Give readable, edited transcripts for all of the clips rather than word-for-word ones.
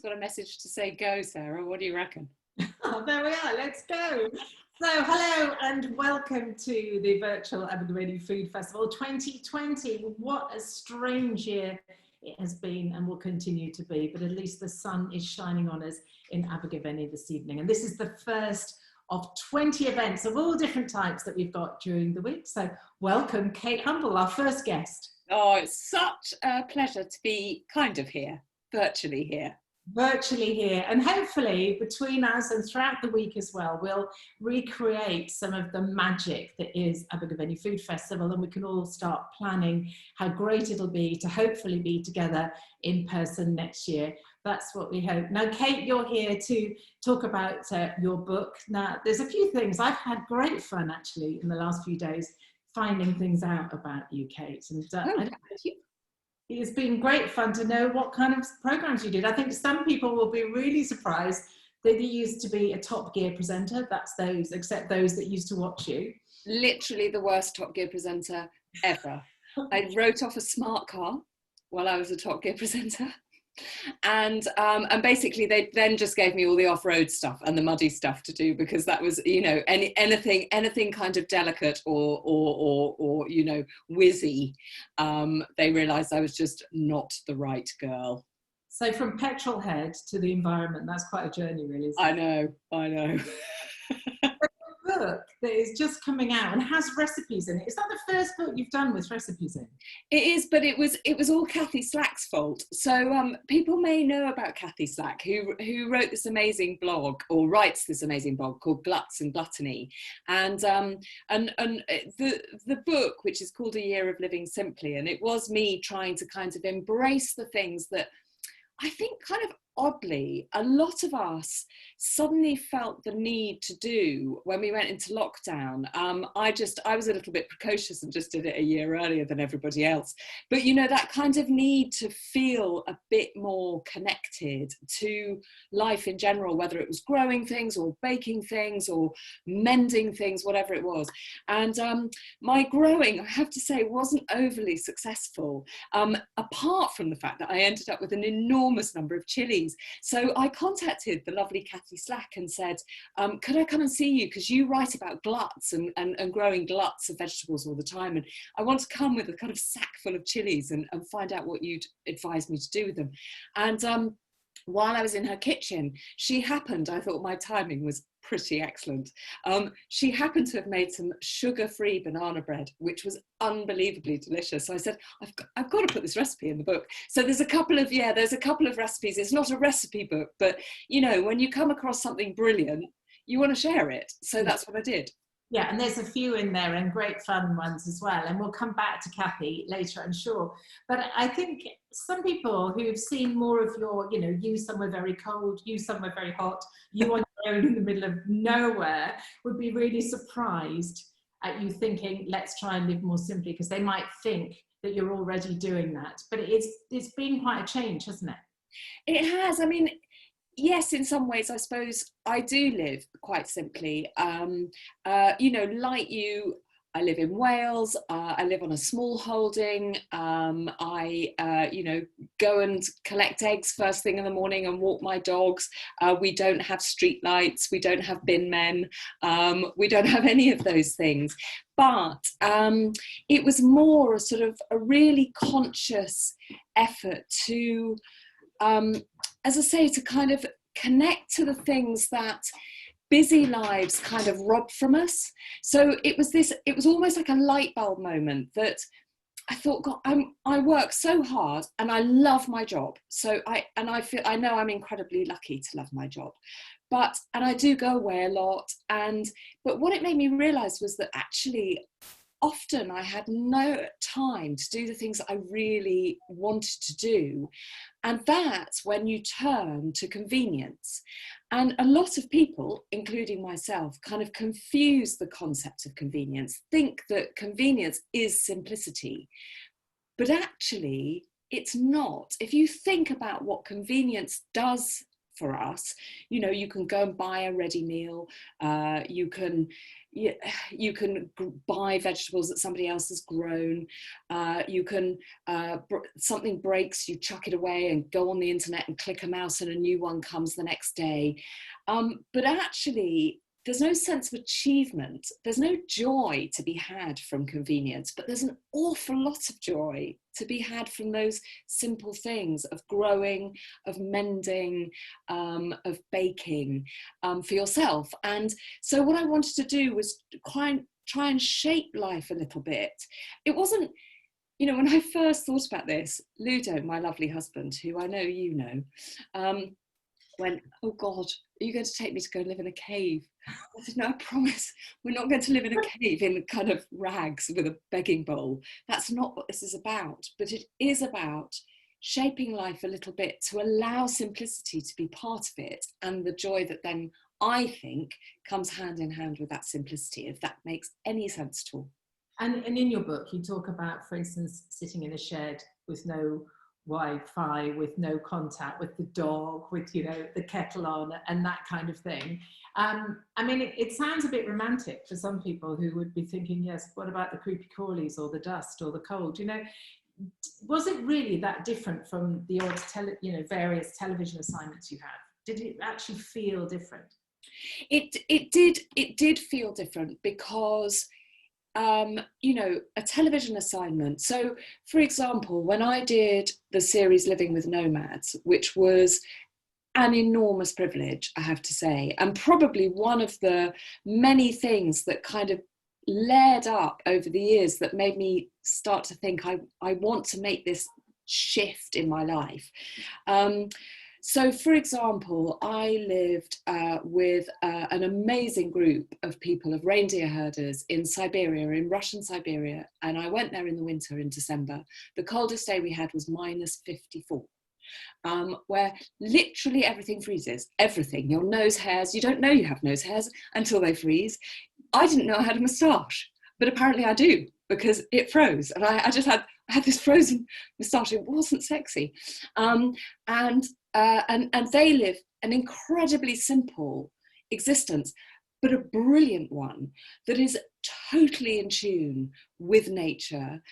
Got a message to say go, Sarah. What do you reckon? Oh, there we are. Let's go. So, hello and welcome to the virtual Abergavenny Food Festival 2020. What a strange year it has been and will continue to be, but at least the sun is shining on us in Abergavenny this evening. And this is the first of 20 events of all different types that we've got during the week. So welcome, Kate Humble, our first guest. Oh, it's such a pleasure to be kind of here, virtually here. Virtually here, and hopefully between us and throughout the week as well, we'll recreate some of the magic that is Abergavenny Food Festival, and we can all start planning how great it'll be to hopefully be together in person next year. That's what we hope. Now, Kate, you're here to talk about your book. Now, there's a few things. I've had great fun actually in the last few days finding things out about you, Kate, and it's been great fun to know what kind of programs you did. I think some people will be really surprised that you used to be a Top Gear presenter. That's those, except those that used to watch you. Literally the worst Top Gear presenter ever. I wrote off a smart car while I was a Top Gear presenter. And basically they then just gave me all the off-road stuff and the muddy stuff to do, because that was, you know, anything kind of delicate or you know, whizzy. They realized I was just not the right girl. So from petrol head to the environment, that's quite a journey, really, isn't it? I know. A book that is just coming out and has recipes in it. Is that the first book you've done with recipes in? It is, but it was all Kathy Slack's fault. So people may know about Kathy Slack, who wrote this amazing blog, or writes this amazing blog called Gluts and Gluttony, and the book, which is called A Year of Living Simply, and it was me trying to kind of embrace the things that I think kind of oddly, a lot of us suddenly felt the need to do when we went into lockdown. I was a little bit precocious and just did it a year earlier than everybody else. But you know, that kind of need to feel a bit more connected to life in general, whether it was growing things or baking things or mending things, whatever it was. And my growing, I have to say, wasn't overly successful, apart from the fact that I ended up with an enormous number of chilies. So I contacted the lovely Kathy Slack and said, could I come and see you? Because you write about gluts and growing gluts of vegetables all the time. And I want to come with a kind of sack full of chilies and find out what you'd advise me to do with them. And while I was in her kitchen, I thought my timing was pretty excellent. She happened to have made some sugar-free banana bread, which was unbelievably delicious. So I said, I've got to put this recipe in the book. So there's a couple of recipes. It's not a recipe book, but you know, when you come across something brilliant, you want to share it. So that's what I did. Yeah, and there's a few in there and great fun ones as well. And we'll come back to Kathy later, I'm sure. But I think some people who've seen more of your, you know, you somewhere very cold, you somewhere very hot, you on your own in the middle of nowhere, would be really surprised at you thinking, let's try and live more simply, because they might think that you're already doing that. But it's been quite a change, hasn't it? It has. I mean, yes, in some ways, I suppose I do live quite simply. You know, like you, I live in Wales. I live on a small holding. You know, go and collect eggs first thing in the morning and walk my dogs. We don't have street lights. We don't have bin men. We don't have any of those things. But it was more a sort of a really conscious effort to, as I say, to kind of connect to the things that busy lives kind of rob from us. So it was almost like a light bulb moment that I thought, God, I work so hard and I love my job. So I know I'm incredibly lucky to love my job. And I do go away a lot. But what it made me realize was that actually often I had no time to do the things that I really wanted to do. And that's when you turn to convenience. And a lot of people, including myself, kind of confuse the concept of convenience, think that convenience is simplicity. But actually, it's not. If you think about what convenience does for us. You know, you can go and buy a ready meal. You can buy vegetables that somebody else has grown. You can, something breaks, you chuck it away and go on the internet and click a mouse and a new one comes the next day. But actually, there's no sense of achievement. There's no joy to be had from convenience, but there's an awful lot of joy to be had from those simple things of growing, of mending, of baking for yourself. And so what I wanted to do was try and shape life a little bit. It wasn't, you know, when I first thought about this, Ludo, my lovely husband, who I know you know, went, oh God, are you going to take me to go live in a cave? I said, no, I promise, we're not going to live in a cave in kind of rags with a begging bowl. That's not what this is about. But it is about shaping life a little bit to allow simplicity to be part of it, and the joy that then, I think, comes hand in hand with that simplicity, if that makes any sense at all. And in your book, you talk about, for instance, sitting in a shed with no Wi-Fi, with no contact with the dog, with, you know, the kettle on and that kind of thing. I mean, it sounds a bit romantic for some people who would be thinking, yes, what about the creepy crawlies or the dust or the cold? You know, was it really that different from the odd, various television assignments you had? Did it actually feel different? It did feel different because you know, a television assignment. So, for example, when I did the series Living with Nomads, which was an enormous privilege, I have to say, and probably one of the many things that kind of layered up over the years that made me start to think I want to make this shift in my life. So, for example, I lived with an amazing group of people, of reindeer herders in Siberia, in Russian Siberia, and I went there in the winter, in December. The coldest day we had was -54, where literally everything freezes, everything. Your nose hairs, you don't know you have nose hairs until they freeze. I didn't know I had a moustache, but apparently I do, because it froze, and I had this frozen moustache. It wasn't sexy, and they live an incredibly simple existence, but a brilliant one that is totally in tune with nature.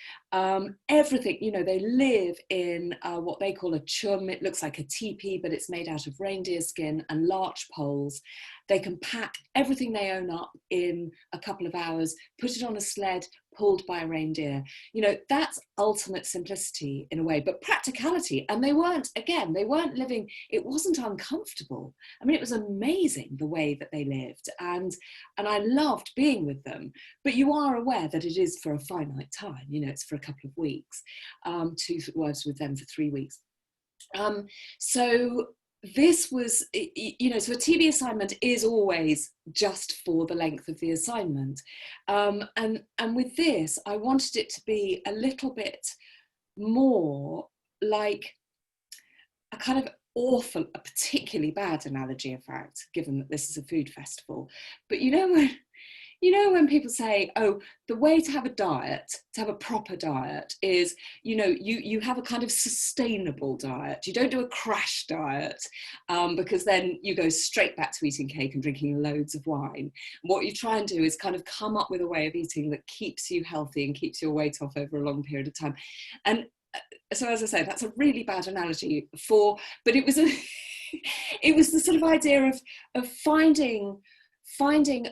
Everything, you know, they live in what they call a chum. It looks like a teepee, but it's made out of reindeer skin and larch poles. They can pack everything they own up in a couple of hours, put it on a sled, pulled by a reindeer. You know, that's ultimate simplicity in a way, but practicality. And they weren't living, it wasn't uncomfortable. I mean, it was amazing the way that they lived, and I loved being with them. But you are aware that it is for a finite time, you know, it's for a couple of weeks, to work with them for 3 weeks. So this was, you know, so a TV assignment is always just for the length of the assignment. And with this, I wanted it to be a little bit more like a kind of a particularly bad analogy, in fact, given that this is a food festival. But you know when people say, oh, the way to have a diet, to have a proper diet is, you know, you have a kind of sustainable diet. You don't do a crash diet, because then you go straight back to eating cake and drinking loads of wine. What you try and do is kind of come up with a way of eating that keeps you healthy and keeps your weight off over a long period of time. And so, as I say, that's a really bad analogy but it was it was the sort of idea of finding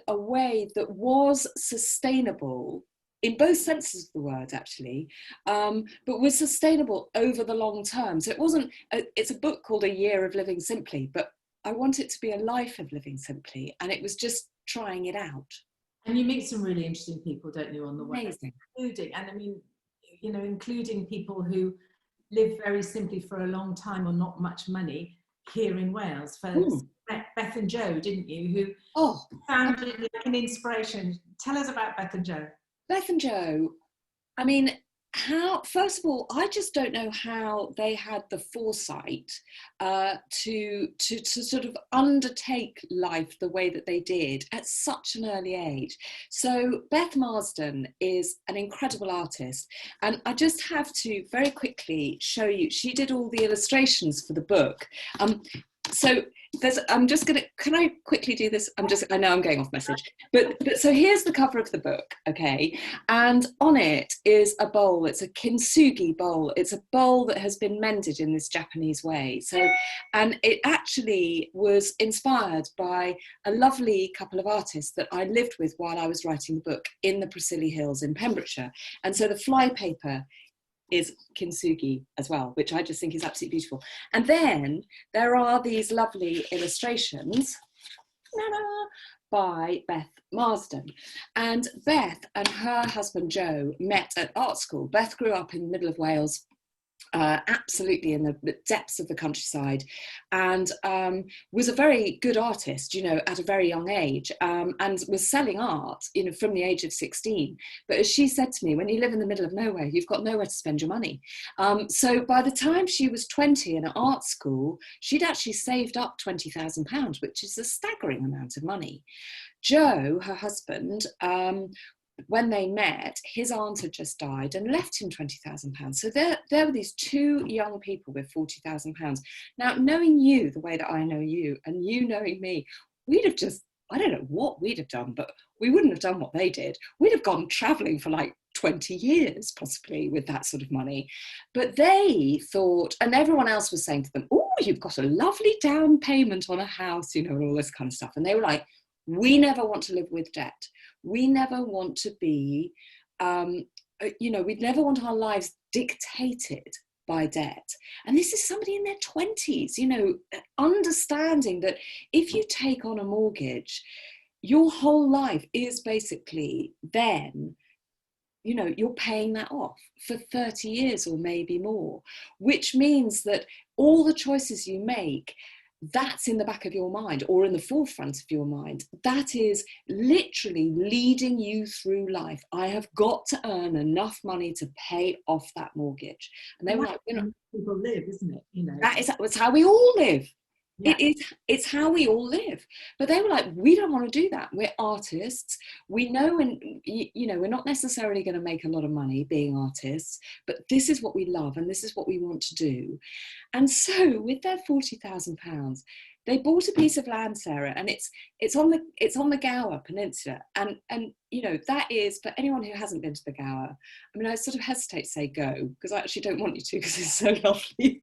a way that was sustainable in both senses of the word, actually, but was sustainable over the long term. So it's a book called A Year of Living Simply, but I want it to be a life of living simply, and it was just trying it out. And you meet some really interesting people, don't you, on the way? Amazing. Including people who live very simply for a long time on not much money here in Wales. Beth and Joe, didn't you? Who sounded like an inspiration. Tell us about Beth and Joe. Beth and Joe, I mean, first of all, I just don't know how they had the foresight to sort of undertake life the way that they did at such an early age. So Beth Marsden is an incredible artist, and I just have to very quickly show you, she did all the illustrations for the book. So I'm just gonna, can I quickly do this? I know I'm going off message, but so here's the cover of the book, okay? And on it is a bowl. It's a Kimsugi bowl. It's a bowl that has been mended in this Japanese way. So, and it actually was inspired by a lovely couple of artists that I lived with while I was writing the book in the Priscilla Hills in Pembrokeshire. And so the flypaper is Kimsugi as well, which I just think is absolutely beautiful. And then there are these lovely illustrations by Beth Marsden. And Beth and her husband Joe met at art school. Beth grew up in the middle of Wales, absolutely in the depths of the countryside, and was a very good artist, you know, at a very young age, and was selling art, you know, from the age of 16. But as she said to me, when you live in the middle of nowhere, you've got nowhere to spend your money. So by the time she was 20 and at art school, she'd actually saved up £20,000, which is a staggering amount of money. Joe, her husband, when they met, his aunt had just died and left him £20,000. So there were these two young people with £40,000. Now, knowing you the way that I know you, and you knowing me, we'd have just, I don't know what we'd have done, but we wouldn't have done what they did. We'd have gone travelling for like 20 years, possibly, with that sort of money. But they thought, and everyone else was saying to them, oh, you've got a lovely down payment on a house, you know, and all this kind of stuff. And they were like, we never want to live with debt. We never want to be, you know, we'd never want our lives dictated by debt. And this is somebody in their 20s, you know, understanding that if you take on a mortgage, your whole life is basically then, you know, you're paying that off for 30 years or maybe more, which means that all the choices you make, that's in the back of your mind or in the forefront of your mind. That is literally leading you through life. I have got to earn enough money to pay off that mortgage. And they were like, you know, people live, isn't it? You know, that's how we all live. Yeah. It's how we all live. But they were like, we don't want to do that. We're artists. We know, and you know, we're not necessarily going to make a lot of money being artists, but this is what we love and this is what we want to do. And so with their £40,000, they bought a piece of land, Sarah, and it's on the Gower Peninsula. And you know, that is, for anyone who hasn't been to the Gower, I mean, I sort of hesitate to say go, because I actually don't want you to, because it's so lovely.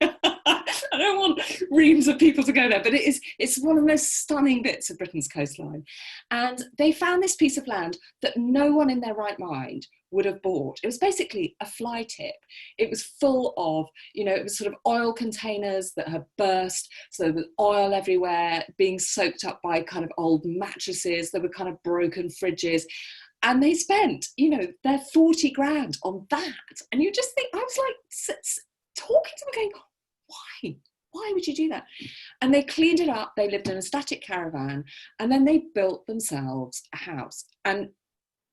I don't want reams of people to go there, but it's one of the most stunning bits of Britain's coastline. And they found this piece of land that no one in their right mind would have bought. It was basically a fly tip. It was full of, you know, it was sort of oil containers that had burst. So there was oil everywhere, being soaked up by kind of old mattresses. There were kind of broken fridges. And they spent, you know, their 40 grand on that. And you just think, I was like talking to them going, why would you do that? And they cleaned it up. They lived in a static caravan, and then they built themselves a house, and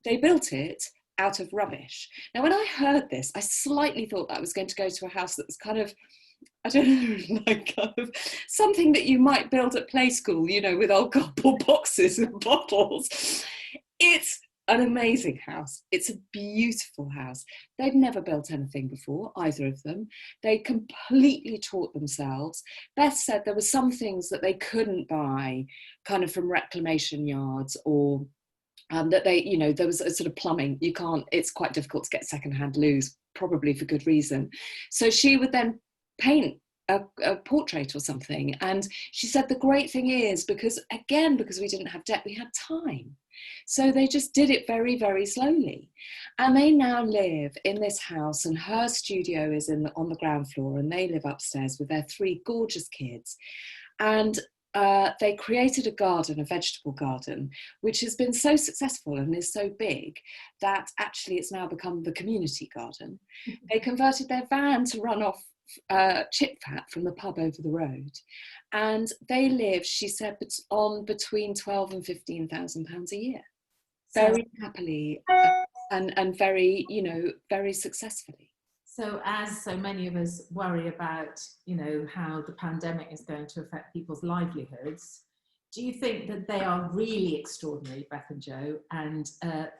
they built it out of rubbish. Now, when I heard this, I slightly thought that I was going to go to a house that was kind of, I don't know, like kind of something that you might build at play school, you know, with old cardboard boxes and bottles. It's an amazing house. It's a beautiful house. They'd never built anything before, either of them. They completely taught themselves. Beth said there were some things that they couldn't buy kind of from reclamation yards, or that they, you know, there was a sort of plumbing. You can't, it's quite difficult to get secondhand loos, probably for good reason. So she would then paint a portrait or something. And she said the great thing is, because we didn't have debt, we had time. So they just did it very, very slowly. And they now live in this house, and her studio is on the ground floor, and they live upstairs with their 3 gorgeous kids. And they created a garden, a vegetable garden, which has been so successful and is so big that actually it's now become the community garden. They converted their van to run off chip fat from the pub over the road, and they live, she said, on between £12,000 and £15,000 a year, very happily and very, you know, very successfully. So as so many of us worry about, you know, how the pandemic is going to affect people's livelihoods, do you think that they are really extraordinary, Beth and Joe, and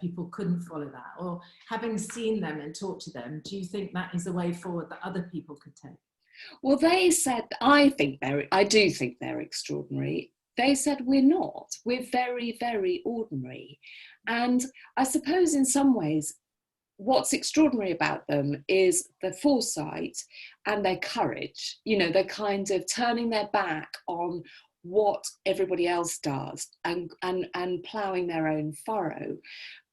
people couldn't follow that? Or having seen them and talked to them, do you think that is a way forward that other people could take? Well, they said, I do think they're extraordinary. They said, we're not. We're very, very ordinary. And I suppose in some ways, what's extraordinary about them is their foresight and their courage. You know, they're kind of turning their back on what everybody else does and ploughing their own furrow.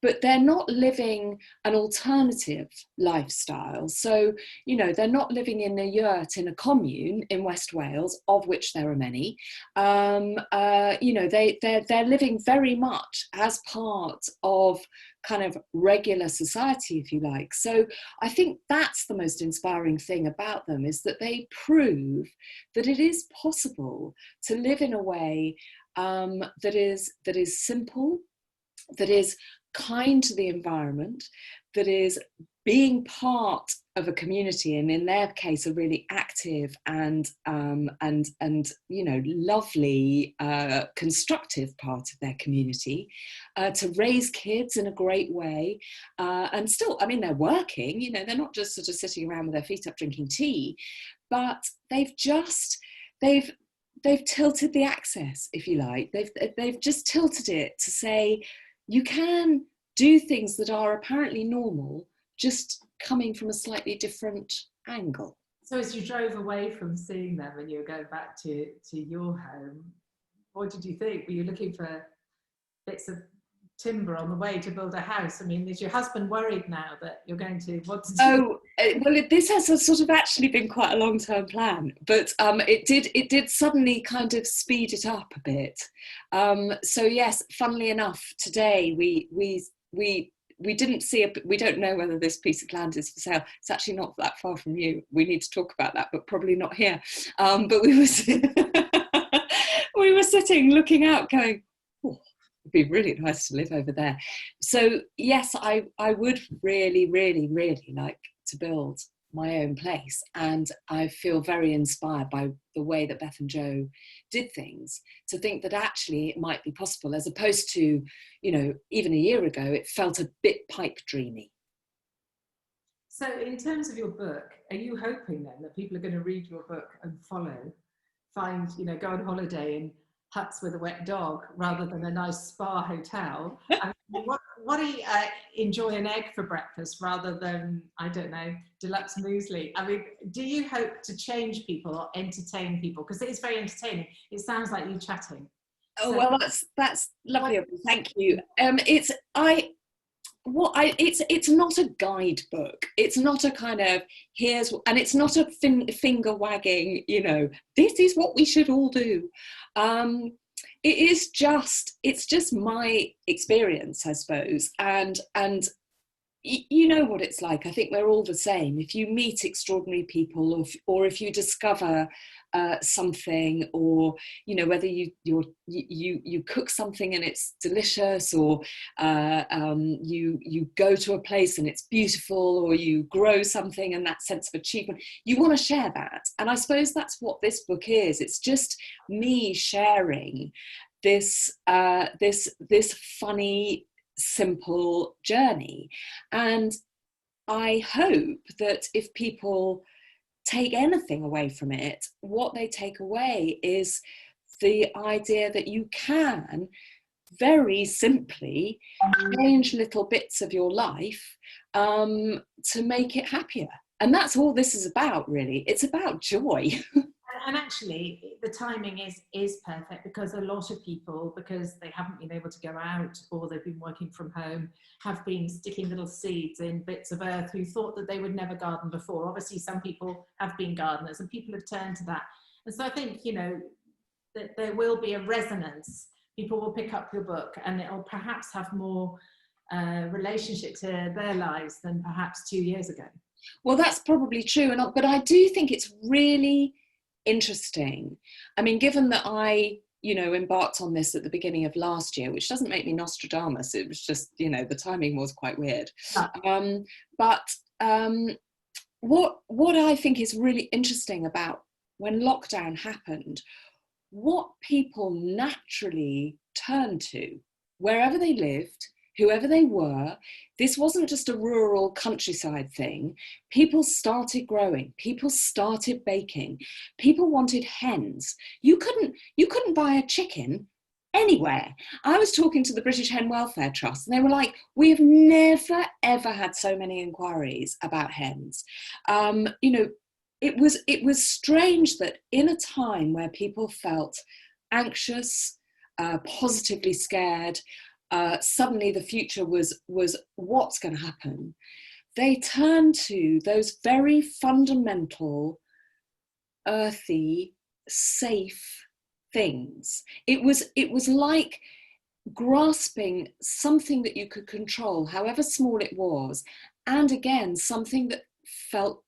But they're not living an alternative lifestyle. So, you know, they're not living in a yurt in a commune in West Wales, of which there are many. You know, they're living very much as part of kind of regular society, if you like. So I think that's the most inspiring thing about them, is that they prove that it is possible to live in a way that is simple, that is kind to the environment, that is being part of a community, and in their case a really active and you know, lovely constructive part of their community, to raise kids in a great way, and still, I mean, they're working, you know, they're not just sort of sitting around with their feet up drinking tea, but they've tilted the axis, if you like. They've just tilted it to say, you can do things that are apparently normal, just coming from a slightly different angle. So as you drove away from seeing them and you were going back to your home, what did you think? Were you looking for bits of timber on the way to build a house? I mean, is your husband worried now that you're going to want to do? Oh, well, this has sort of actually been quite a long-term plan, but it did suddenly kind of speed it up a bit. So yes, funnily enough, today we didn't see we don't know whether this piece of land is for sale. It's actually not that far from you. We need to talk about that, but probably not here. But we were sitting looking out going, oh, it'd be really nice to live over there. So yes, I would really, really, really like to build my own place, and I feel very inspired by the way that Beth and Joe did things, to think that actually it might be possible, as opposed to, you know, even a year ago it felt a bit pipe dreamy. So in terms of your book, are you hoping then that people are going to read your book and find, you know, go on holiday in huts with a wet dog rather than a nice spa hotel? I mean, what do you enjoy an egg for breakfast rather than, I don't know, deluxe muesli? I mean, do you hope to change people or entertain people? Because it is very entertaining. It sounds like you chatting. Oh, so, well, that's lovely. Thank you. It's not a guidebook. It's not a kind of and it's not a finger wagging, you know, this is what we should all do. It's just my experience, I suppose. And you know what it's like. I think we're all the same. If you meet extraordinary people, or if you discover something, or, you know, whether you cook something and it's delicious, or you go to a place and it's beautiful, or you grow something and that sense of achievement, you want to share that. And I suppose that's what this book is. It's just me sharing this funny, simple journey. And I hope that if people take anything away from it, what they take away is the idea that you can very simply change little bits of your life to make it happier. And that's all this is about, really. It's about joy. And actually, the timing is perfect, because a lot of people, because they haven't been able to go out or they've been working from home, have been sticking little seeds in bits of earth, who thought that they would never garden before. Obviously, some people have been gardeners and people have turned to that. And so I think, you know, that there will be a resonance. People will pick up your book and it will perhaps have more relationship to their lives than perhaps 2 years ago. Well, that's probably true. But I do think it's really interesting. I mean, given that I, you know, embarked on this at the beginning of last year, which doesn't make me Nostradamus, it was just, you know, the timing was quite weird. But what I think is really interesting about when lockdown happened, what people naturally turned to, wherever they lived, whoever they were. This wasn't just a rural countryside thing. People started growing, people started baking, people wanted hens. You couldn't buy a chicken anywhere. I was talking to the British Hen Welfare Trust, and they were like, we have never ever had so many inquiries about hens. It was strange that in a time where people felt anxious, positively scared, suddenly the future was what's going to happen, they turned to those very fundamental, earthy, safe things. It was like grasping something that you could control, however small it was, and again, something that felt,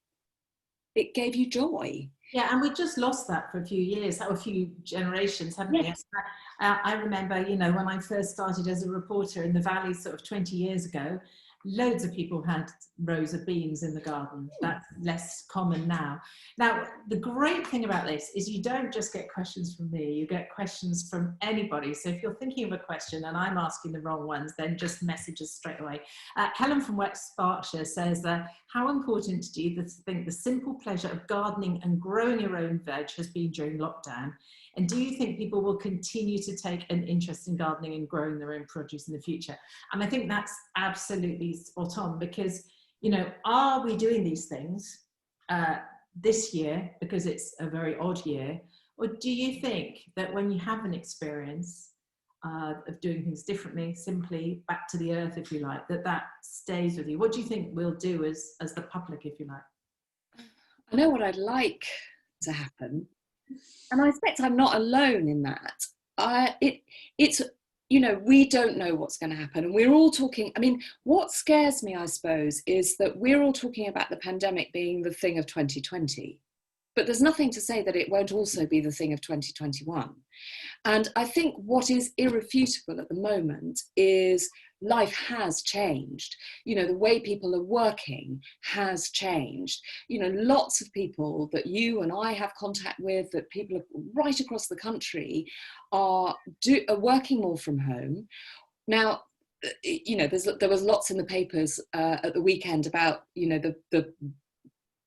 it gave you joy. Yeah, and we just lost that for a few years, or a few generations, haven't we? Yes. I remember, when I first started as a reporter in the Valley sort of 20 years ago, loads of people had rows of beans in the garden. That's less common now. Now, the great thing about this is you don't just get questions from me, you get questions from anybody. So if you're thinking of a question and I'm asking the wrong ones, then just message us straight away. Helen from West Berkshire says, how important do you think the simple pleasure of gardening and growing your own veg has been during lockdown? And do you think people will continue to take an interest in gardening and growing their own produce in the future? And I think that's absolutely spot on, because, are we doing these things this year because it's a very odd year? Or do you think that when you have an experience of doing things differently, simply back to the earth, if you like, that stays with you? What do you think we'll do as the public, if you like? I know what I'd like to happen. And I expect I'm not alone in that. It's we don't know what's going to happen. And we're all talking, what scares me, I suppose, is that we're all talking about the pandemic being the thing of 2020. But there's nothing to say that it won't also be the thing of 2021. And I think what is irrefutable at the moment is life has changed. The way people are working has changed. Lots of people that you and I have contact with, that people right across the country are working more from home. Now, there was lots in the papers at the weekend about, the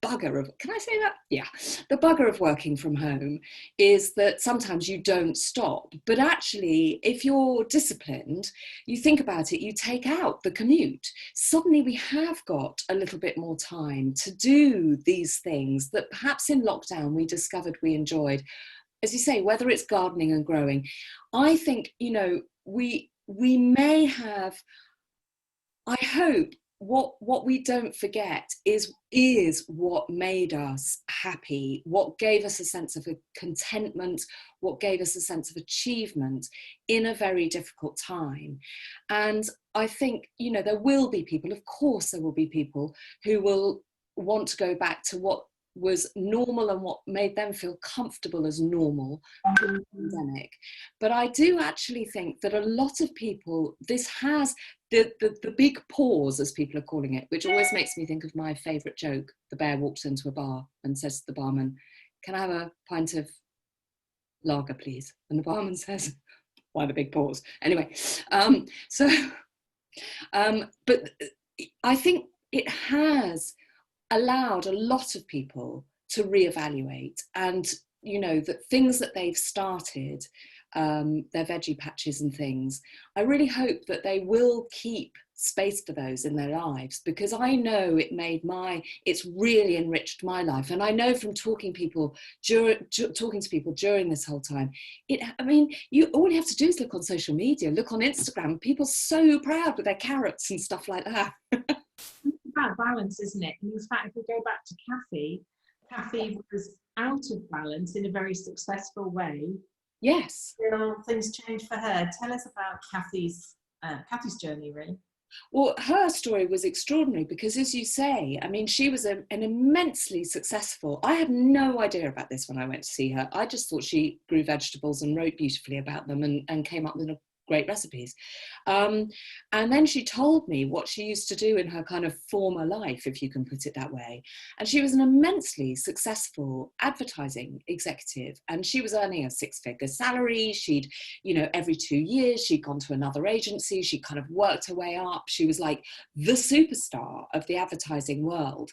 bugger of, can I say that? Yeah. The bugger of working from home is that sometimes you don't stop. But actually, if you're disciplined, you think about it, you take out the commute. Suddenly we have got a little bit more time to do these things that perhaps in lockdown we discovered we enjoyed. As you say, whether it's gardening and growing, I think, we may have, I hope, what we don't forget is what made us happy, what gave us a sense of contentment, what gave us a sense of achievement in a very difficult time. And I think, there will be people, of course there will be people who will want to go back to what was normal and what made them feel comfortable as normal during the pandemic. But I do actually think that a lot of people, this has the big pause, as people are calling it, which always makes me think of my favourite joke. The bear walks into a bar and says to the barman, "Can I have a pint of lager, please?" And the barman says, "Why the big pause?" Anyway, but I think it has allowed a lot of people to reevaluate, and that things that they've started, their veggie patches and things, I really hope that they will keep space for those in their lives, because I know it's really enriched my life. And I know from talking to people during this whole time, all you have to do is look on social media, look on Instagram, people so proud with their carrots and stuff like that. It's about balance, isn't it? And in fact, if we go back to Kathy was out of balance in a very successful way. Yes. Things changed for her. Tell us about Kathy's journey, really. Well, her story was extraordinary because, as you say, she was an immensely successful. I had no idea about this when I went to see her. I just thought she grew vegetables and wrote beautifully about them and came up with great recipes. And then she told me what she used to do in her kind of former life, if you can put it that way. And she was an immensely successful advertising executive, and she was earning a 6-figure salary. She'd, every 2 years, she'd gone to another agency. She kind of worked her way up. She was like the superstar of the advertising world,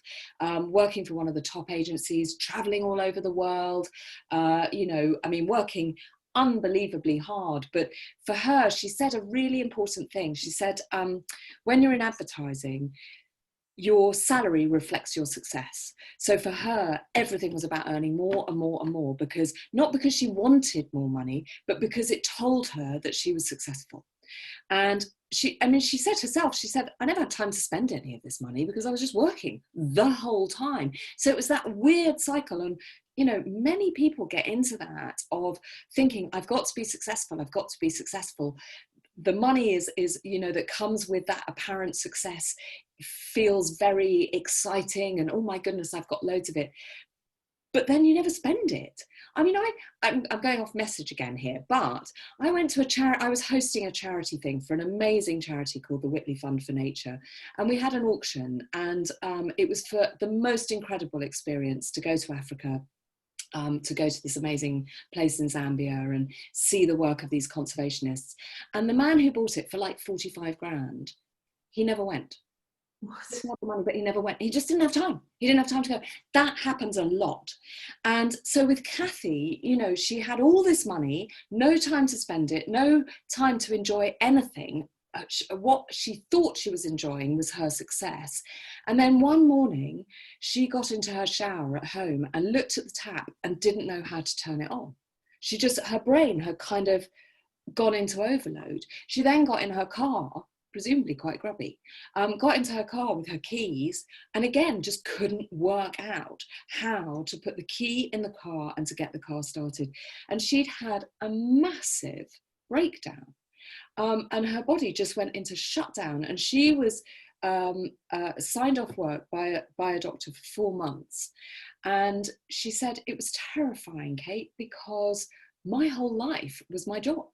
working for one of the top agencies, traveling all over the world, working unbelievably hard. But for her, she said a really important thing. She said, when you're in advertising, your salary reflects your success. So for her, everything was about earning more and more and more, because not because she wanted more money, but because it told her that she was successful. And she said herself, she said, I never had time to spend any of this money because I was just working the whole time. So it was that weird cycle. And many people get into that of thinking, I've got to be successful. I've got to be successful. The money is that comes with that apparent success feels very exciting, and oh my goodness, I've got loads of it. But then you never spend it. I mean, I'm going off message again here, but I went to I was hosting a charity thing for an amazing charity called the Whitley Fund for Nature. And we had an auction, and it was for the most incredible experience to go to Africa, to go to this amazing place in Zambia and see the work of these conservationists. And the man who bought it for like 45 grand, he never went. What? Not the money, but he never went. He just didn't have time. He didn't have time to go. That happens a lot. And so with Kathy, she had all this money, no time to spend it, no time to enjoy anything. What she thought she was enjoying was her success. And then one morning, she got into her shower at home and looked at the tap and didn't know how to turn it on. Her brain had kind of gone into overload. She then got in her car, presumably quite grubby, got into her car with her keys, and again, just couldn't work out how to put the key in the car and to get the car started. And she'd had a massive breakdown. And her body just went into shutdown, and she was signed off work by a doctor for 4 months. And she said, it was terrifying, Kate, because my whole life was my job.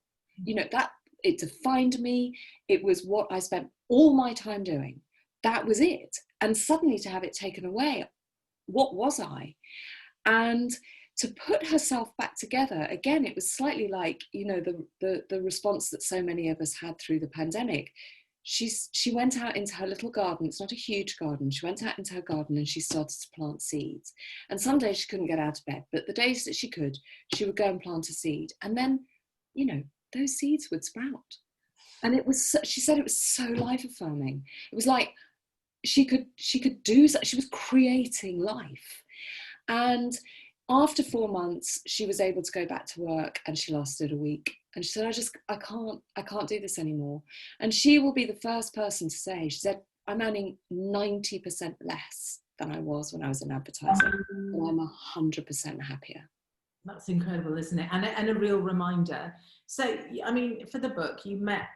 That it defined me. It was what I spent all my time doing. That was it. And suddenly to have it taken away, what was I? And to put herself back together, again, it was slightly like, the response that so many of us had through the pandemic. She went out into her little garden. It's not a huge garden. She went out into her garden and she started to plant seeds. And some days she couldn't get out of bed, but the days that she could, she would go and plant a seed. And then, those seeds would sprout. And she said it was so life affirming. It was like she could do, she was creating life. And after 4 months, she was able to go back to work, and she lasted a week. And she said, I can't do this anymore. And she will be the first person to say, she said, I'm earning 90% less than I was when I was in advertising. And I'm 100% happier. That's incredible, isn't it? And a real reminder. So, I mean, for the book, you met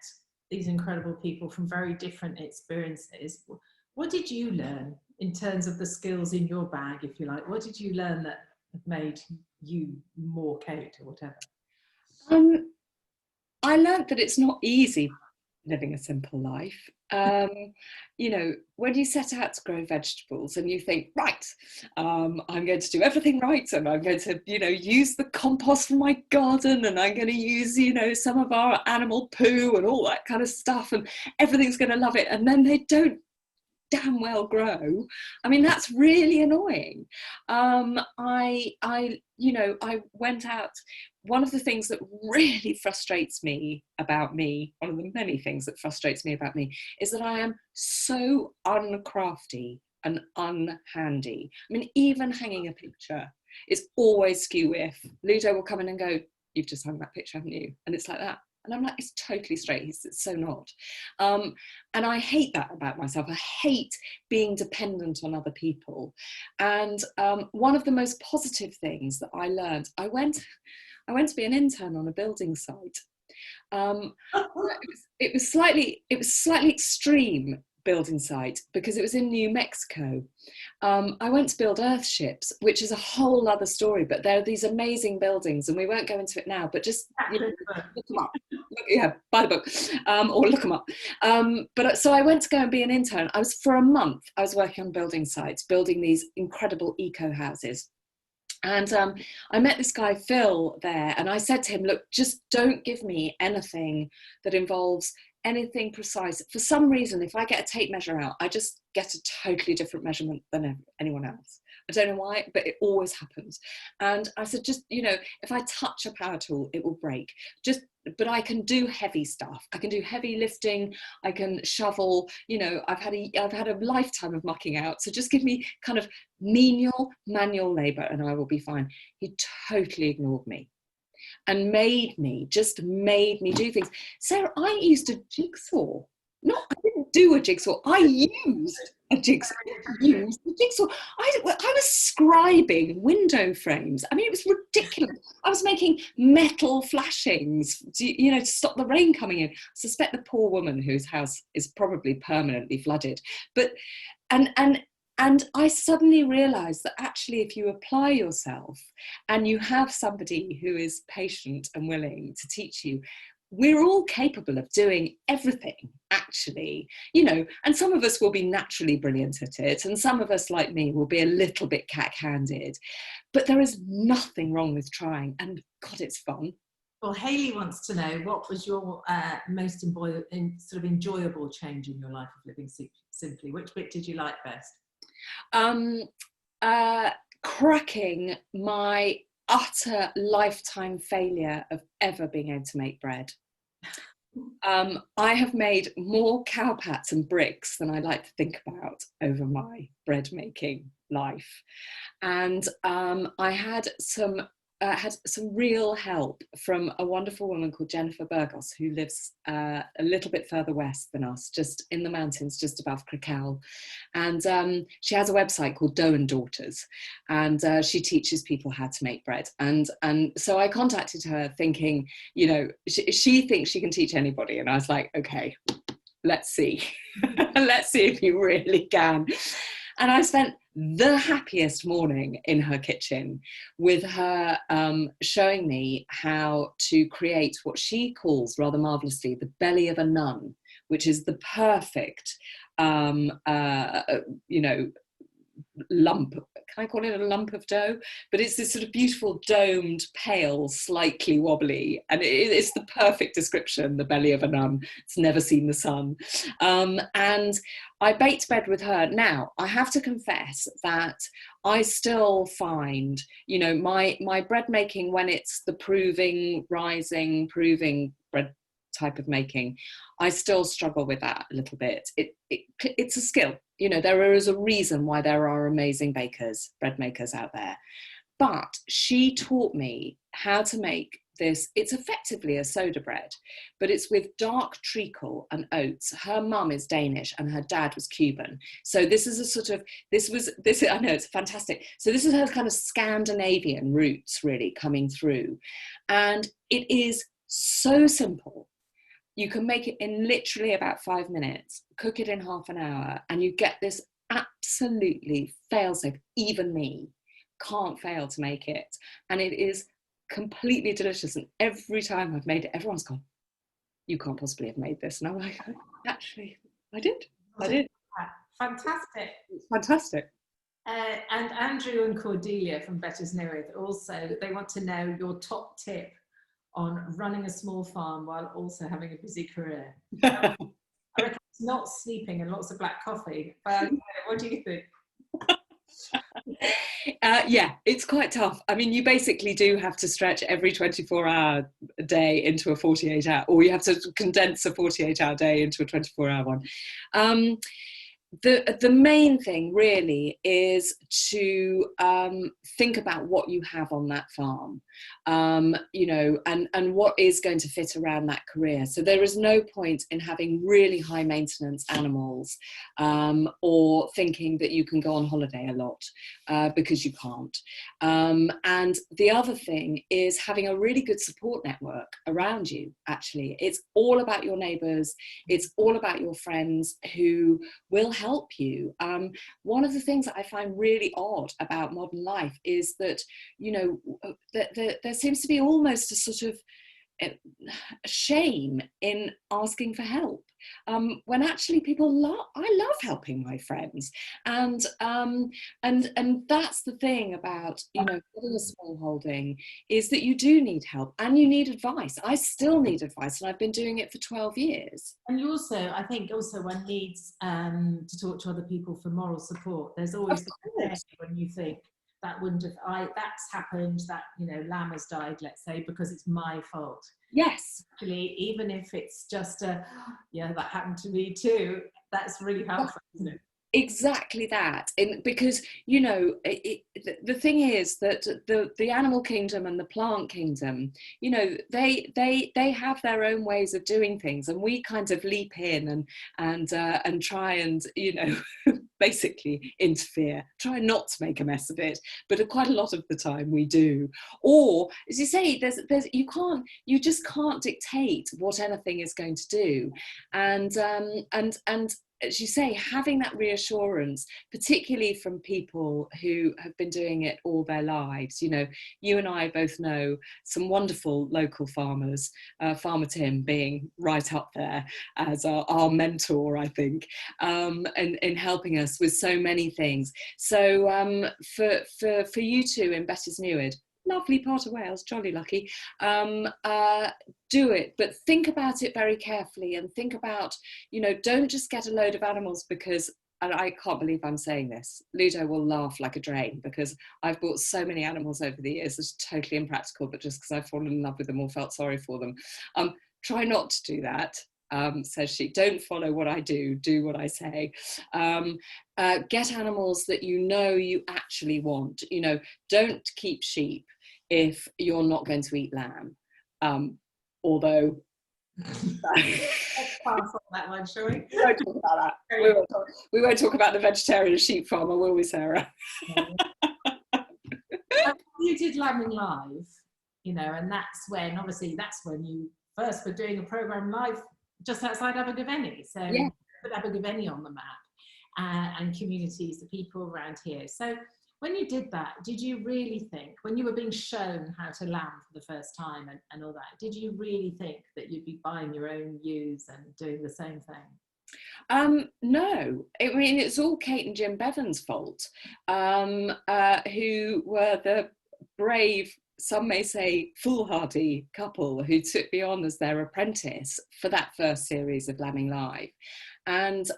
these incredible people from very different experiences. What did you learn in terms of the skills in your bag, if you like? What did you learn that have made you more Kate, or whatever? I learned that it's not easy living a simple life. When you set out to grow vegetables and you think, right, I'm going to do everything right, and I'm going to, use the compost from my garden, and I'm going to use, some of our animal poo and all that kind of stuff, and everything's going to love it. And then they don't damn well grow. I mean, that's really annoying. I went out. One of the things that really frustrates me about me, one of the many things that frustrates me about me, is that I am so uncrafty and unhandy. I mean, even hanging a picture is always skew if. Ludo will come in and go, you've just hung that picture, haven't you? And it's like that. And I'm like, it's totally straight. It's so not. And I hate that about myself. I hate being dependent on other people. And one of the most positive things that I learned, I went to be an intern on a building site. It was slightly extreme building site because it was in New Mexico. I went to build earthships, which is a whole other story, but there are these amazing buildings, and we won't go into it now, but just look them up. Yeah, buy the book, or look them up. So I went to go and be an intern. For a month, I was working on building sites, building these incredible eco houses. And I met this guy, Phil, there, and I said to him, look, just don't give me anything that involves anything precise. For some reason, if I get a tape measure out, I just get a totally different measurement than anyone else. I don't know why, but it always happens. And I said, just, if I touch a power tool, it will break. But I can do heavy stuff. I can do heavy lifting. I can shovel. I've had a lifetime of mucking out. So just give me kind of menial manual labor and I will be fine. He totally ignored me and made me do things. Sarah, I used a jigsaw. I didn't do a jigsaw. I used a jigsaw. I was scribing window frames. I mean, it was ridiculous. I was making metal flashings, to stop the rain coming in. I suspect the poor woman whose house is probably permanently flooded. But, and I suddenly realised that actually if you apply yourself and you have somebody who is patient and willing to teach you, we're all capable of doing everything, actually, and some of us will be naturally brilliant at it, and some of us, like me, will be a little bit cack-handed. But there is nothing wrong with trying, and God, it's fun. Well, Hayley wants to know, what was your most sort of enjoyable change in your life of living simply? Which bit did you like best? Cracking my utter lifetime failure of ever being able to make bread. I have made more cowpats and bricks than I like to think about over my bread making life. And I had some real help from a wonderful woman called Jennifer Burgos, who lives a little bit further west than us, just in the mountains, just above Crickhowell. And she has a website called Dough and Daughters, and she teaches people how to make bread. And so I contacted her thinking, she thinks she can teach anybody. And I was like, okay, let's see. Let's see if you really can. And I spent the happiest morning in her kitchen with her showing me how to create what she calls, rather marvellously, the belly of a nun, which is the perfect, lump. Can I call it a lump of dough? But it's this sort of beautiful domed, pale, slightly wobbly, and it's the perfect description, the belly of a nun. It's never seen the sun. And I baked bread with her. Now, I have to confess that I still find, my bread making, when it's the proving bread type of making, I still struggle with that a little bit. It's a skill. There is a reason why there are amazing bread makers out there. But she taught me how to make this. It's effectively a soda bread, but it's with dark treacle and oats. Her mum is Danish and her dad was Cuban. So this is I know, it's fantastic. So this is her kind of Scandinavian roots really coming through. And it is so simple. You can make it in literally about 5 minutes, cook it in half an hour, and you get this absolutely fail-safe. Even me can't fail to make it. And it is completely delicious. And every time I've made it, everyone's gone, you can't possibly have made this. And I'm like, actually, I did. Fantastic. It's fantastic. And Andrew and Cordelia from Better's Neareth also, they want to know your top tip on running a small farm while also having a busy career. I reckon it's not sleeping and lots of black coffee. What do you think? Yeah, it's quite tough. I mean, you basically do have to stretch every 24-hour day into a 48-hour, or you have to condense a 48-hour day into a 24-hour one. The main thing really is to think about what you have on that farm. you know, and what is going to fit around that career. So there is no point in having really high maintenance animals, or thinking that you can go on holiday a lot, because you can't. And the other thing is having a really good support network around you. Actually, it's all about your neighbours, it's all about your friends who will help you. One of the things that I find really odd about modern life is that, you know, there seems to be almost a sort of shame in asking for help, when actually I love helping my friends, and that's the thing about, you know, getting a small holding, is that you do need help and you need advice. I still need advice, and I've been doing it for 12 years. And you also, I think also one needs to talk to other people for moral support. There's always the day when you think, that wouldn't have, that's happened, that, you know, lamb has died, let's say, because it's my fault. Yes. Actually, even if it's just yeah, that happened to me too, that's really helpful, isn't it? Exactly that. Because, you know, the thing is that the animal kingdom and the plant kingdom, you know, they have their own ways of doing things, and we kind of leap in and try and, you know, basically interfere, try not to make a mess of it, but quite a lot of the time we do. Or, as you say, you just can't dictate what anything is going to do, and as you say, having that reassurance, particularly from people who have been doing it all their lives. You know, you and I both know some wonderful local farmers, Farmer Tim being right up there as our mentor, I think, in helping us with so many things. So for you two in Betty's Newid, lovely part of Wales, jolly lucky, do it, but think about it very carefully, and think about, you know, don't just get a load of animals because, and I can't believe I'm saying this, Ludo will laugh like a drain, because I've bought so many animals over the years. It's totally impractical, but just because I've fallen in love with them or felt sorry for them. Try not to do that, says she. Don't follow what I do, do what I say. Get animals that you know you actually want. You know, don't keep sheep if you're not going to eat lamb. Although let's pass on that one, shall we? We won't talk about that. We won't talk about the vegetarian sheep farmer, will we, Sarah? You did Lambing Live, you know, and that's when you first were doing a program live just outside Abergavenny. So yeah. Put Abergavenny on the map, and communities, the people around here. So when you did that, did you really think, when you were being shown how to lamb for the first time and all that, did you really think that you'd be buying your own ewes and doing the same thing? No, I mean, it's all Kate and Jim Bevan's fault, who were the brave, some may say foolhardy couple who took me on as their apprentice for that first series of Lambing Live. And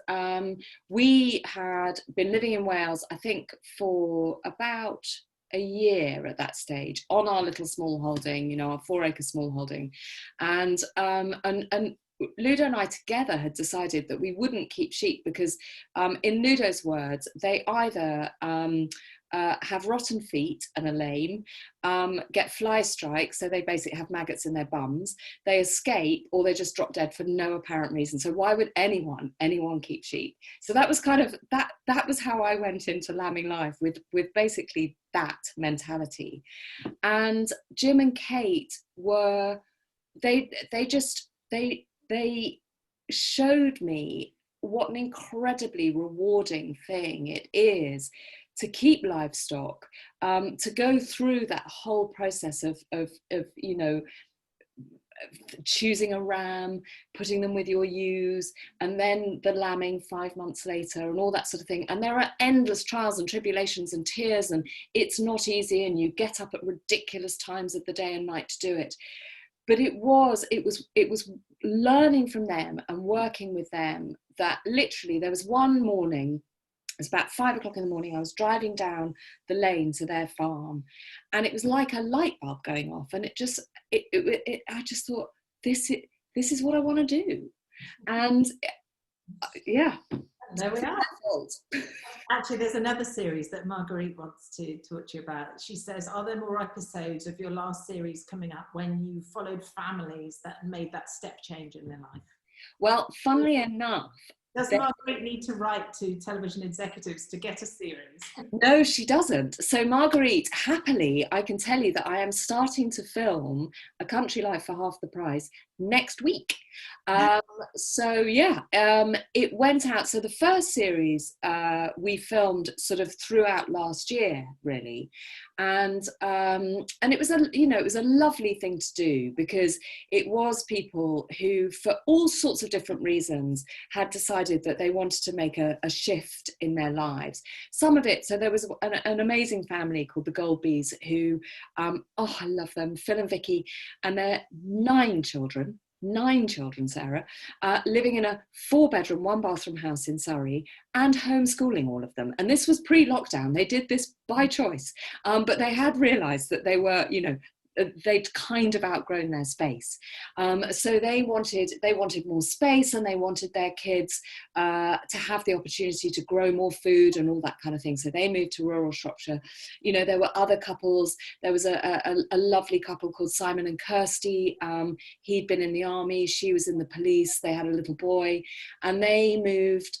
we had been living in Wales, I think, for about a year at that stage, on our little small holding, you know, our 4-acre small holding. And Ludo and I together had decided that we wouldn't keep sheep because, in Ludo's words, they either have rotten feet and are lame, get fly strikes, so they basically have maggots in their bums, they escape, or they just drop dead for no apparent reason. So why would anyone keep sheep? So that was kind of, that was how I went into Lambing Live, with basically that mentality. And Jim and Kate were, they showed me what an incredibly rewarding thing it is to keep livestock, to go through that whole process of you know, choosing a ram, putting them with your ewes, and then the lambing 5 months later, and all that sort of thing. And there are endless trials and tribulations and tears, and it's not easy, and you get up at ridiculous times of the day and night to do it. But it was learning from them and working with them that literally there was one morning, it was about 5 o'clock in the morning, I was driving down the lane to their farm, and it was like a light bulb going off, and I just thought, this is what I want to do. And yeah. There we It's are. their fault. Actually, there's another series that Marguerite wants to talk to you about. She says, are there more episodes of your last series coming up when you followed families that made that step change in their life? Well, funnily enough, Does Marguerite need to write to television executives to get a series? no, she doesn't. So Marguerite, happily, I can tell you that I am starting to film A Country Life for Half the Price next week. So yeah, it went out. So the first series we filmed sort of throughout last year, really, and it was a lovely thing to do, because it was people who, for all sorts of different reasons, had decided that they wanted to make a shift in their lives. Some of it, so there was an amazing family called the Goldbees who, I love them, Phil and Vicky, and their 9 children, Sarah, living in a 4-bedroom, 1-bathroom house in Surrey, and homeschooling all of them. And this was pre-lockdown. They did this by choice, but they had realised that they were, they'd kind of outgrown their space. So they wanted more space, and they wanted their kids to have the opportunity to grow more food and all that kind of thing. So they moved to rural Shropshire. There were other couples. There was a lovely couple called Simon and Kirsty. He'd been in the army. She was in the police. They had a little boy, and they moved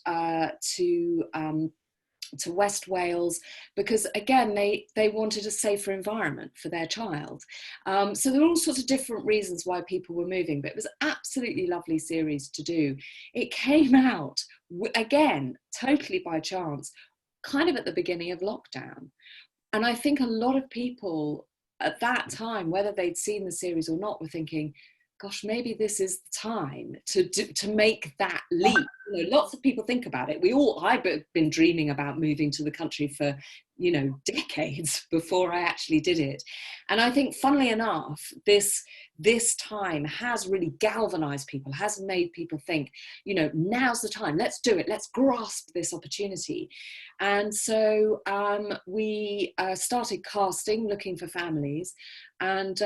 to West Wales, because again they wanted a safer environment for their child. So there were all sorts of different reasons why people were moving, but it was an absolutely lovely series to do. It came out, again, totally by chance, kind of at the beginning of lockdown. And I think a lot of people at that time, whether they'd seen the series or not, were thinking, gosh, maybe this is the time to make that leap. Lots of people think about it. I've been dreaming about moving to the country for, decades before I actually did it. And I think, funnily enough, this time has really galvanized people, has made people think, now's the time, let's do it, let's grasp this opportunity. And so we started casting, looking for families, and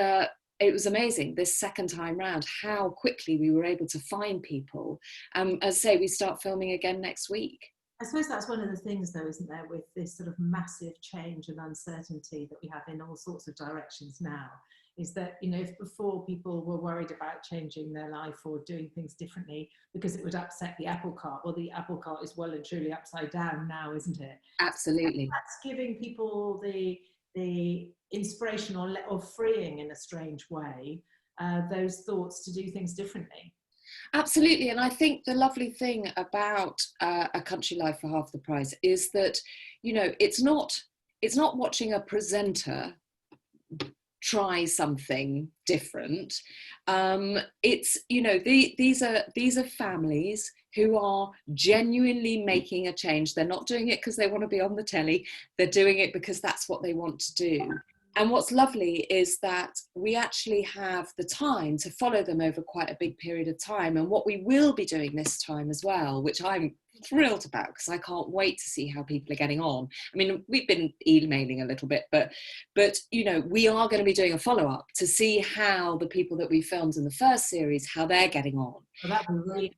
it was amazing this second time round how quickly we were able to find people. As I say, we start filming again next week. I suppose that's one of the things, though, isn't there, with this sort of massive change and uncertainty that we have in all sorts of directions now, is that, if before people were worried about changing their life or doing things differently because it would upset the apple cart, well, the apple cart is well and truly upside down now, isn't it? Absolutely. That's giving people the inspiration or freeing, in a strange way, those thoughts to do things differently. Absolutely. And I think the lovely thing about A Country Life for Half the Price is that, it's not watching a presenter try something different. It's, these are families who are genuinely making a change. They're not doing it because they want to be on the telly. They're doing it because that's what they want to do. And what's lovely is that we actually have the time to follow them over quite a big period of time. And what we will be doing this time as well, which I'm thrilled about, because I can't wait to see how people are getting on. I mean, we've been emailing a little bit, but we are going to be doing a follow-up to see how the people that we filmed in the first series, how they're getting on. Well, that'd be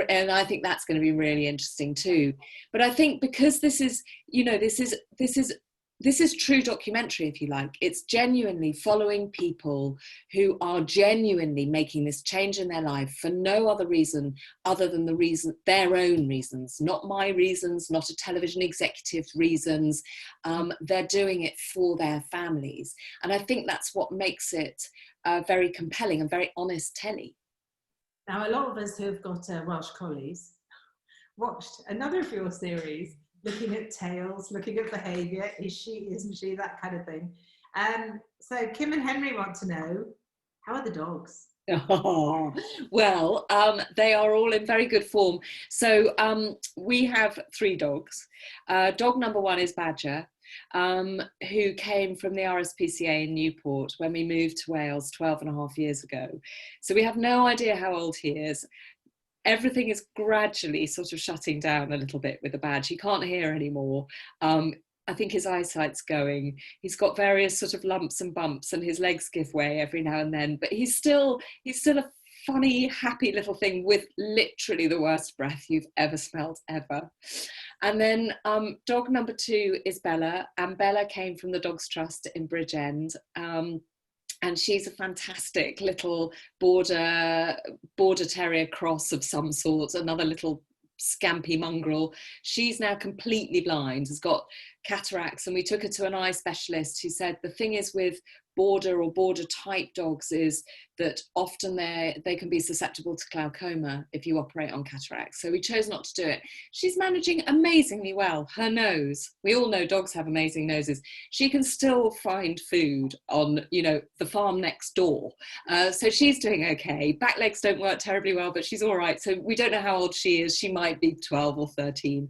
and I think that's going to be really interesting too. But I think because this is true documentary, if you like. It's genuinely following people who are genuinely making this change in their life for no other reason other than their own reasons, not my reasons, not a television executive's reasons. They're doing it for their families. And I think that's what makes it very compelling and very honest telly. Now, a lot of us who have got Welsh collies watched another of your series, looking at tails, looking at behaviour, is she, isn't she, that kind of thing. So Kim and Henry want to know, how are the dogs? Oh, well, they are all in very good form. So we have 3 dogs. Dog number 1 is Badger, who came from the RSPCA in Newport when we moved to Wales 12 and a half years ago. So we have no idea how old he is. Everything is gradually sort of shutting down a little bit with the Badge. He can't hear anymore. I think his eyesight's going. He's got various sort of lumps and bumps, and his legs give way every now and then. But he's still a funny, happy little thing with literally the worst breath you've ever smelled ever. And then dog number 2 is Bella, and Bella came from the Dogs Trust in Bridgend. And she's a fantastic little border terrier cross of some sort, another little scampy mongrel. She's now completely blind, has got cataracts, and we took her to an eye specialist who said the thing is with border or border type dogs is that often they can be susceptible to glaucoma if you operate on cataracts. So we chose not to do it. She's managing amazingly well. Her nose, we all know dogs have amazing noses. She can still find food on, you know, the farm next door. So she's doing okay. Back legs don't work terribly well, but she's all right. So we don't know how old she is. She might be 12 or 13.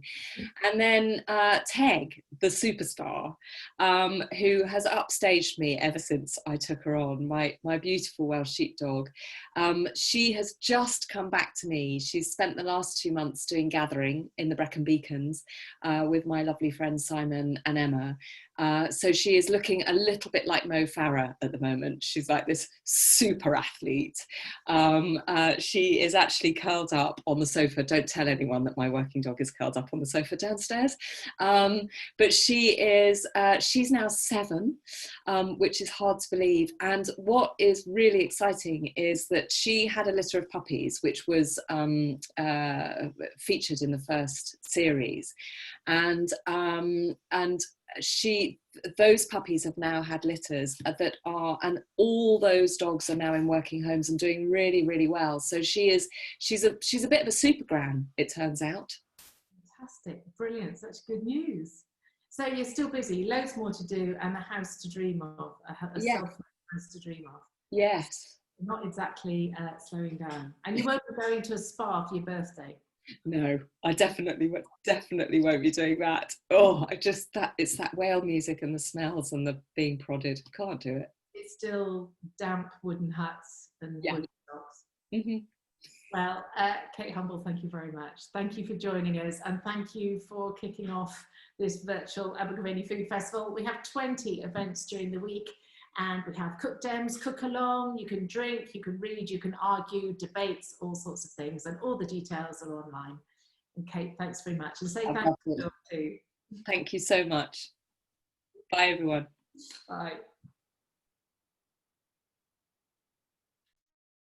And then Teg, the superstar, who has upstaged me ever since I took her on, my beautiful Welsh sheepdog. She has just come back to me. She's spent the last 2 months doing gathering in the Brecon Beacons with my lovely friends Simon and Emma. So she is looking a little bit like Mo Farah at the moment. She's like this super athlete. She is actually curled up on the sofa. Don't tell anyone that my working dog is curled up on the sofa downstairs. But she's now 7, which is hard to believe. And what is really exciting is that she had a litter of puppies, which was featured in the first series. And those puppies have now had litters and all those dogs are now in working homes and doing really, really well. So she's a bit of a super gran, it turns out. Fantastic, brilliant, such good news. So you're still busy, loads more to do, and a house to dream of, a self-made house to dream of. Yes. Not exactly slowing down. And you won't be going to a spa for your birthday. No, I definitely won't be doing that. Oh, it's that whale music and the smells and the being prodded. Can't do it. It's still damp wooden huts and wooden dogs. Mm-hmm. Well, Kate Humble, thank you very much. Thank you for joining us, and thank you for kicking off this virtual Abergavenny Food Festival. We have 20 events during the week, and we have cook dems, cook along, you can drink, you can read, you can argue, debates, all sorts of things, and all the details are online. And Kate, thanks very much. And say thank you too. Thank you so much. Bye everyone. Bye.